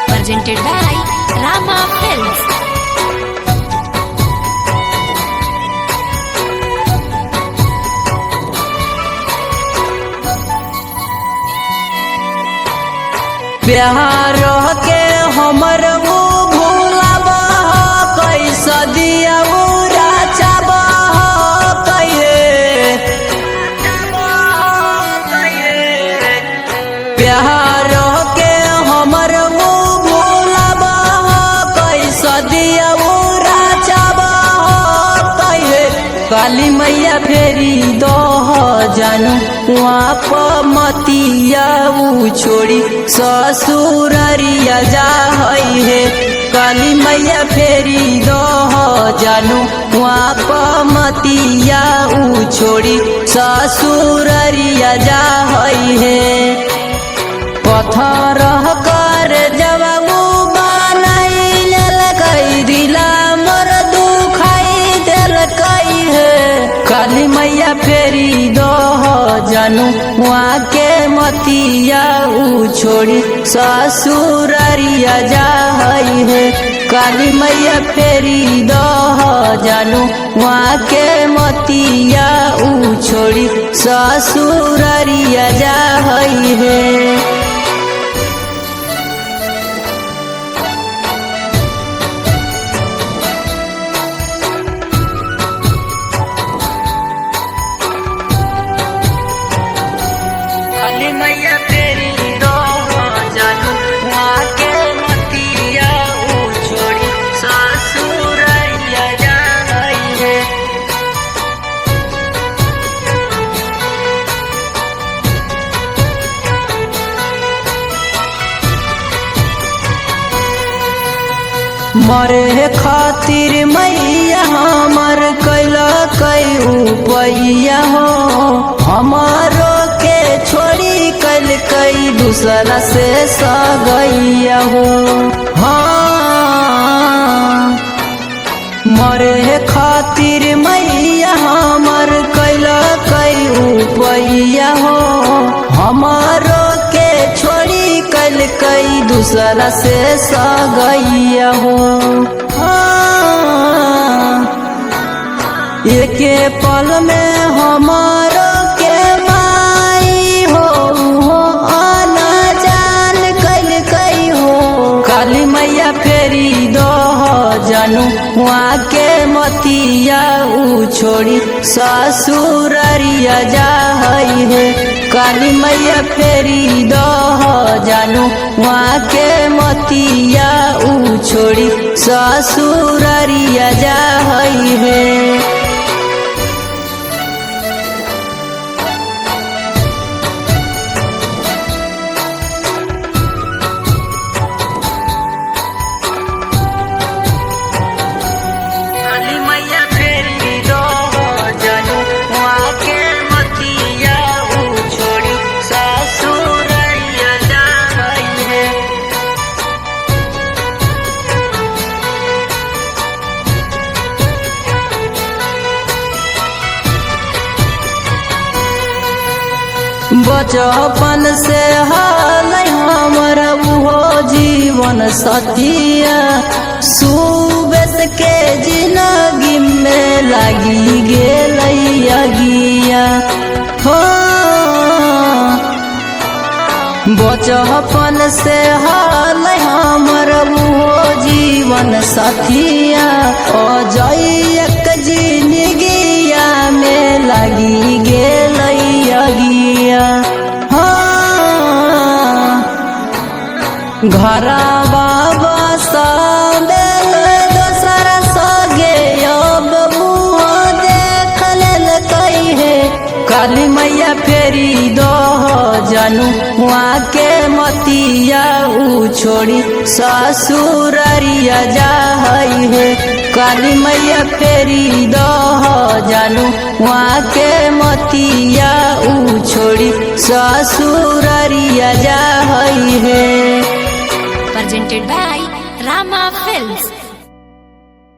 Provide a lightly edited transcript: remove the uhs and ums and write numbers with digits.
Presented by Rama Films. प्यार के हमर वो भूलब कैसा दिया वो राचाब प्यार के हमर वो भूलब कैसा दिया वो राचाब काली मैया फेरी दह जानू वाप मतिया छोड़ी ससुररिया जा है काली मैया फेरी दह जानू वाप मतिया छोड़ी ससुररिया जा है पत्थर कर जवाबू बनाई कई दिला मोर दुखाई दिल कई है काली मैया फेरी दह जानू वहाँ के मतिया छोड़ी ससुररिया जा है काली मैया फेरी दह जानू वहाँ के मतिया छोड़ी ससुररिया जा है मैया तेरी दह जानू वहाँ के मतिया छोड़ी ससुररिया जा है मरे खातिर मैया हमर कैला कई उपैया हो हमारो के छोड़ी कल कई दूसरा से सगैया हो हाँ मरे खातिर मैया हमर कैला कई उपैया हो हमारो के छोड़ी कल कई दूसरा से सगैया हो एक पल में हमारो के माई हो आना जान कल कई हो काली मैया फेरी दह जानू वहाँ के मतिया छोड़ी ससुररिया जा है काली मैया फेरी दह जानू वहाँ के मतिया छोड़ी ससुररिया जा है बचपन से हाल हमारा वो जीवन साथिया सुबह के जिंदगी में लगी गेलैया गिया हो बचपन से हाल हमारा वो जीवन साथिया अजय जिंदगिया में लगी गेलैया गिया घर बाबा साबेल दोसर सगे अब मुँह देख लेल कई है काली मैया फेरी दो जानू वहाँ के मतिया ऊ छोड़ी ससुररिया जाई है। काली मैया फेरी दो जानू वहाँ के मतिया ऊ छोड़ी ससुररिया जाई है। presented by Rama Films.